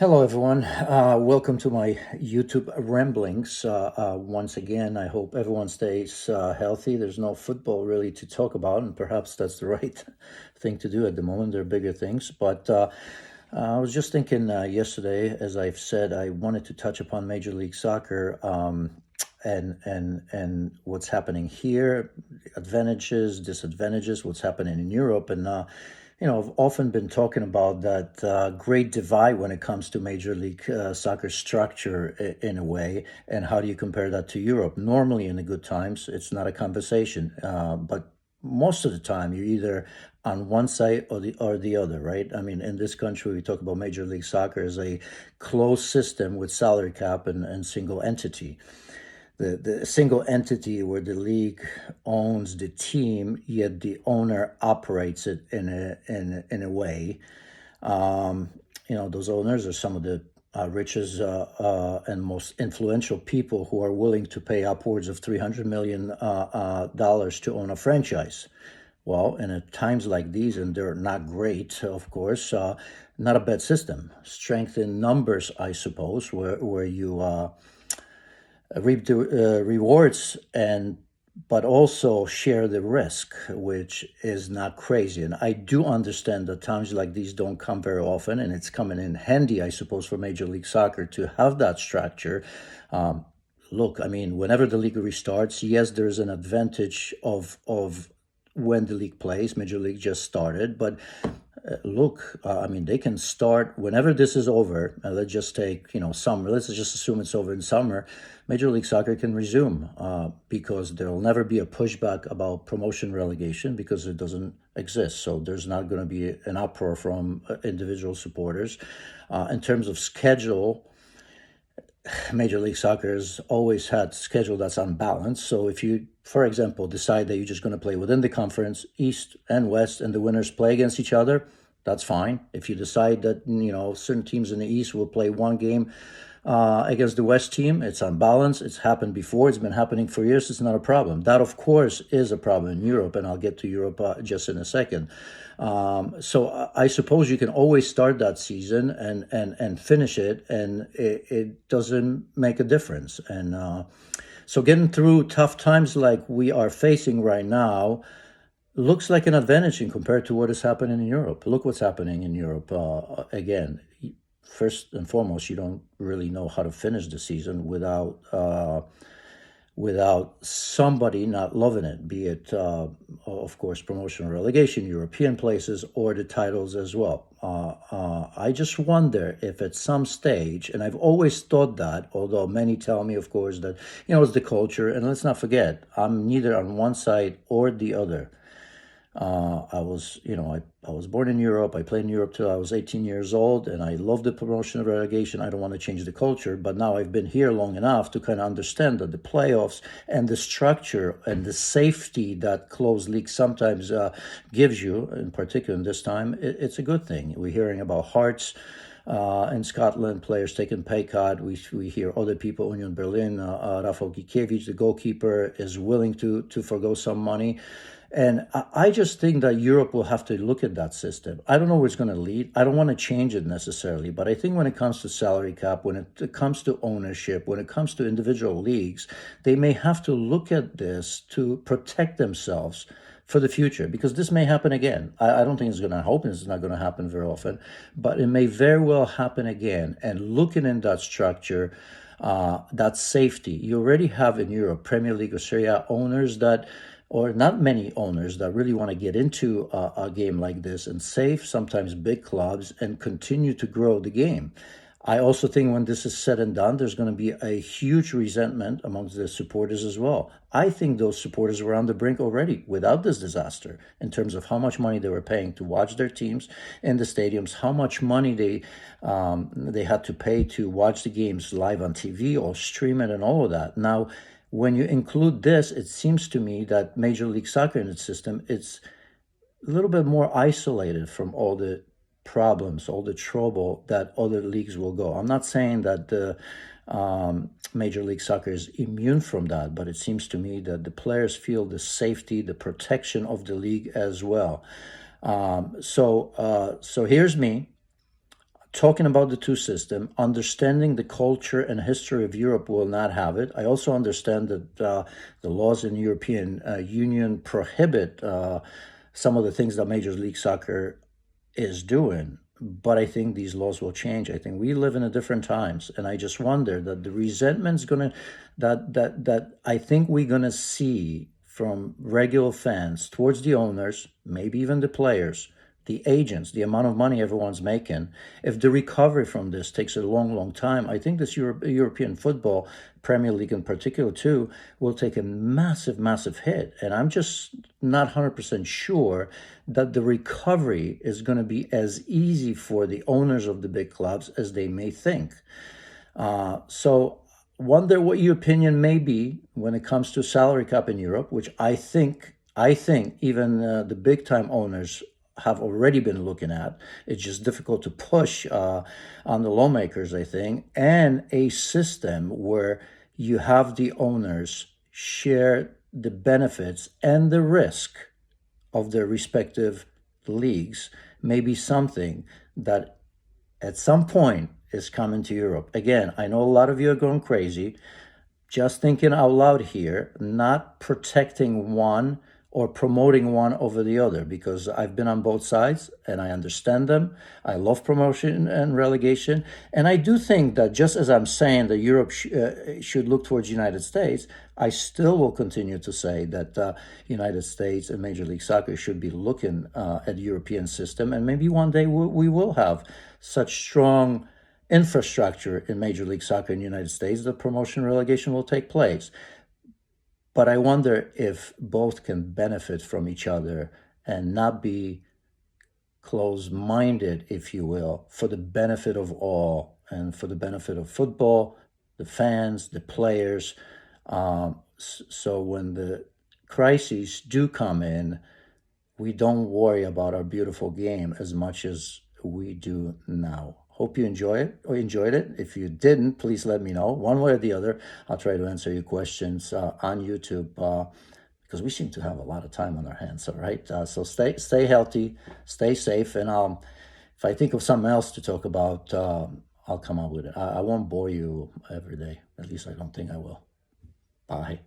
Hello, everyone. Welcome to my YouTube ramblings. Once again, I hope everyone stays healthy. There's no football really to talk about, and perhaps that's the right thing to do at the moment. There are bigger things. But I was just thinking yesterday, as I've said, I wanted to touch upon Major League Soccer and what's happening here, advantages, disadvantages, what's happening in Europe, and I've often been talking about that great divide when it comes to Major League Soccer structure in a way, and how do you compare that to Europe? Normally, in the good times, it's not a conversation, but most of the time, you're either on one side or the other, right? I mean, in this country, we talk about Major League Soccer as a closed system with salary cap and single entity. The single entity where the league owns the team, yet the owner operates it in a way. Um, those owners are some of the richest and most influential people who are willing to pay upwards of $300 million to own a franchise. Well, and at times like these, and they're not great, of course, not a bad system. Strength in numbers, I suppose, where you reap the rewards and but also share the risk, which is not crazy. And I do understand that times like these don't come very often, and it's coming in handy, I suppose, for Major League Soccer to have that structure. Um, Look, I mean, whenever the league restarts, yes, there's an advantage of when the league plays. Major League just started, but look, I mean, they can start whenever this is over. Let's just take, summer. Let's just assume it's over in summer. Major League Soccer can resume because there will never be a pushback about promotion relegation because it doesn't exist. So there's not going to be an uproar from individual supporters. In terms of schedule, Major League Soccer has always had schedule that's unbalanced. So if you, for example, decide that you're just going to play within the conference, East and West, and the winners play against each other, that's fine. If you decide that certain teams in the East will play one game against the West team, it's unbalanced. It's happened before. It's been happening for years. It's not a problem. That, of course, is a problem in Europe, and I'll get to Europe just in a second. So I suppose you can always start that season and finish it, and it doesn't make a difference. And so getting through tough times like we are facing right now looks like an advantage in compared to what is happening in Europe. Look what's happening in Europe. Again, first and foremost, you don't really know how to finish the season without somebody not loving it, be it, of course, promotion or relegation, European places, or the titles as well. I just wonder if at some stage, and I've always thought that, although many tell me, of course, that, it's the culture. And let's not forget, I'm neither on one side or the other. I was born in Europe. I played in Europe till I was 18 years old, and I love the promotion of relegation. I don't want to change the culture, but now I've been here long enough to kind of understand that the playoffs and the structure and the safety that closed leagues sometimes gives you, in particular in this time, it's a good thing. We're hearing about Hearts. In Scotland, players taking pay cut. We hear other people, Union Berlin, Rafał Gikiewicz, the goalkeeper, is willing to forgo some money. And I just think that Europe will have to look at that system. I don't know where it's going to lead. I don't want to change it necessarily, but I think when it comes to salary cap, when it comes to ownership, when it comes to individual leagues, they may have to look at this to protect themselves for the future, because this may happen again. I don't think it's going to hope it's not going to happen very often, but it may very well happen again. And looking in that structure, that safety, you already have in Europe, Premier League or Serie A owners that, or not many owners that really want to get into a game like this and save sometimes big clubs and continue to grow the game. I also think when this is said and done, there's going to be a huge resentment amongst the supporters as well. I think those supporters were on the brink already without this disaster in terms of how much money they were paying to watch their teams in the stadiums, how much money they had to pay to watch the games live on TV or stream it and all of that. Now, when you include this, it seems to me that Major League Soccer in its system, it's a little bit more isolated from all the problems, all the trouble that other leagues will go. I'm not saying that the Major League Soccer is immune from that, but it seems to me that the players feel the safety, the protection of the league as well. So here's me talking about the two system, understanding the culture and history of Europe will not have it. I also understand that the laws in the European Union prohibit some of the things that Major League Soccer is doing. But I think these laws will change. I think we live in a different times, and I just wonder that the resentment's gonna that I think we're gonna see from regular fans towards the owners, maybe even the players, the agents, the amount of money everyone's making. If the recovery from this takes a long, long time, I think this European football, Premier League in particular too, will take a massive, massive hit. And I'm just not 100% sure that the recovery is going to be as easy for the owners of the big clubs as they may think. So wonder what your opinion may be when it comes to salary cap in Europe, which I think even the big time owners have already been looking at. It's just difficult to push on the lawmakers, I think, and a system where you have the owners share the benefits and the risk of their respective leagues may be something that at some point is coming to Europe. Again, I know a lot of you are going crazy. Just thinking out loud here, not protecting one or promoting one over the other, because I've been on both sides and I understand them. I love promotion and relegation. And I do think that just as I'm saying that Europe should look towards the United States, I still will continue to say that United States and Major League Soccer should be looking at the European system. And maybe one day we will have such strong infrastructure in Major League Soccer in the United States, the promotion relegation will take place. But I wonder if both can benefit from each other and not be closed minded, if you will, for the benefit of all and for the benefit of football, the fans, the players. So when the crises do come in, we don't worry about our beautiful game as much as we do now. Hope you enjoyed it. If you didn't, please let me know. One way or the other, I'll try to answer your questions on YouTube because we seem to have a lot of time on our hands. All right. So stay healthy, stay safe, and if I think of something else to talk about, I'll come up with it. I won't bore you every day. At least I don't think I will. Bye.